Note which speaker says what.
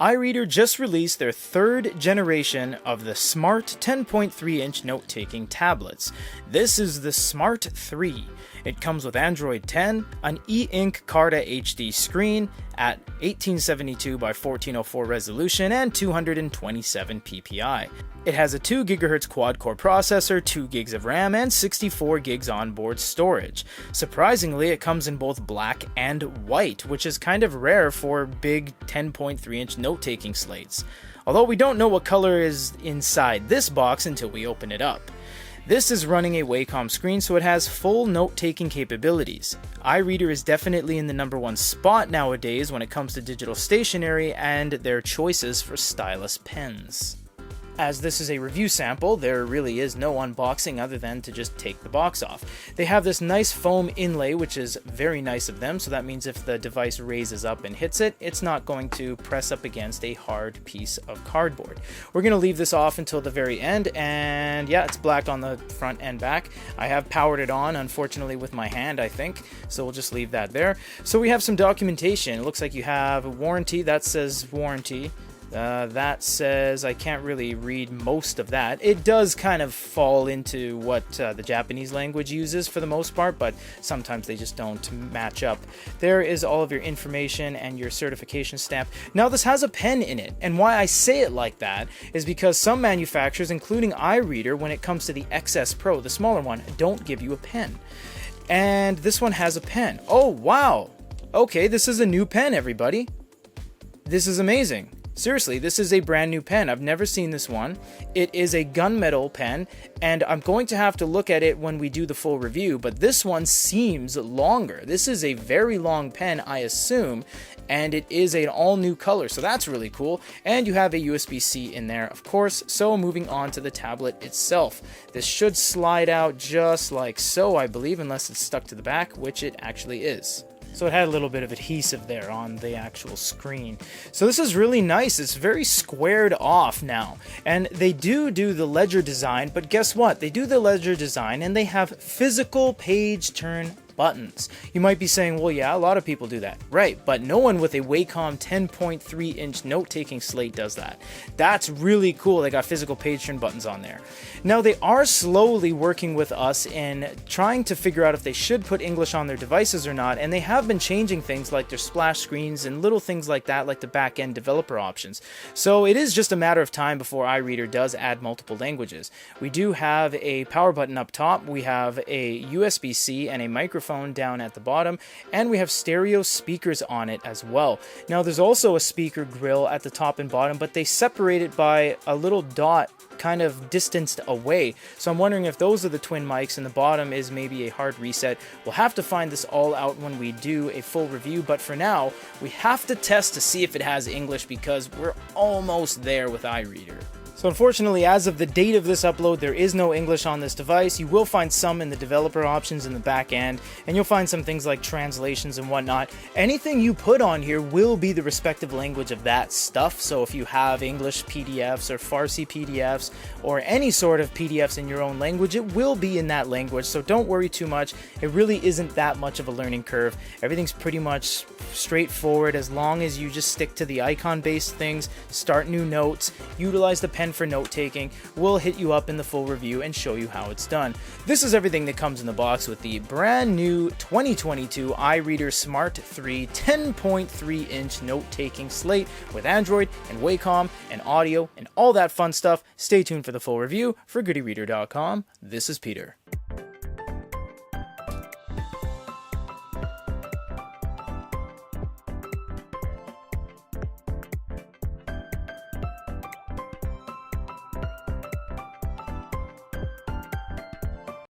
Speaker 1: iReader just released their third generation of the smart 10.3-inch note-taking tablets. This is the Smart 3. It comes with Android 10, an e-ink Carta HD screen at 1872 by 1404 resolution and 227 ppi. It has a 2 GHz quad-core processor, 2 gigs of RAM, and 64 gigs onboard storage. Surprisingly, it comes in both black and white, which is kind of rare for big 10.3-inch note-taking slates. Although we don't know what color is inside this box until we open it up. This is running a WACOM screen, so it has full note-taking capabilities. iReader is definitely in the #1 spot nowadays when it comes to digital stationery and their choices for stylus pens. As this is a review sample, there really is no unboxing other than to just take the box off. They have this nice foam inlay, which is very nice of them, so that means if the device raises up and hits it, it's not going to press up against a hard piece of cardboard. We're going to leave this off until the very end, and yeah, it's black on the front and back. I have powered it on, unfortunately with my hand, I think, so we'll just leave that there. So we have some documentation. It looks like you have a warranty. That says warranty. That says, I can't really read most of that. It does kind of fall into what the Japanese language uses for the most part, but sometimes they just don't match up. There is all of your information and your certification stamp. Now this has a pen in it, and why I say it like that is because some manufacturers, including iReader, when it comes to the XS Pro, the smaller one, don't give you a pen. And this one has a pen. Oh, wow! Okay, this is a new pen, everybody. This is amazing. Seriously, this is a brand new pen. I've never seen this one. It is a gunmetal pen, and I'm going to have to look at it when we do the full review, but this one seems longer. This is a very long pen, I assume, and it is an all-new color, so that's really cool. And you have a USB-C in there, of course. So moving on to the tablet itself. This should slide out just like so, I believe, unless it's stuck to the back, which it actually is. So it had a little bit of adhesive there on the actual screen. So this is really nice. It's very squared off now. And they do the ledger design, but guess what? They do the ledger design and they have physical page turn buttons. You might be saying, well, yeah, a lot of people do that. Right, but no one with a WACOM 10.3-inch note-taking slate does that. That's really cool. They got physical page turn buttons on there. Now, they are slowly working with us in trying to figure out if they should put English on their devices or not, and they have been changing things like their splash screens and little things like that, like the back-end developer options. So it is just a matter of time before iReader does add multiple languages. We do have a power button up top, we have a USB-C and a microphone down at the bottom, and we have stereo speakers on it as well. Now there's also a speaker grill at the top and bottom, but they separate it by a little dot kind of distanced away. So I'm wondering if those are the twin mics and the bottom is maybe a hard reset. We'll have to find this all out when we do a full review, but for now, we have to test to see if it has English because we're almost there with iReader. So unfortunately, as of the date of this upload, there is no English on this device. You will find some in the developer options in the back end, and you'll find some things like translations and whatnot. Anything you put on here will be the respective language of that stuff. So if you have English PDFs or Farsi PDFs or any sort of PDFs in your own language, it will be in that language. So don't worry too much. It really isn't that much of a learning curve. Everything's pretty much straightforward as long as you just stick to the icon-based things, start new notes, utilize the pen for note-taking. We'll hit you up in the full review and show you how it's done. This is everything that comes in the box with the brand new 2022 iReader Smart 3 10.3-inch note-taking slate with Android and WACOM and audio and all that fun stuff. Stay tuned for the full review. For GoodyReader.com, this is Peter.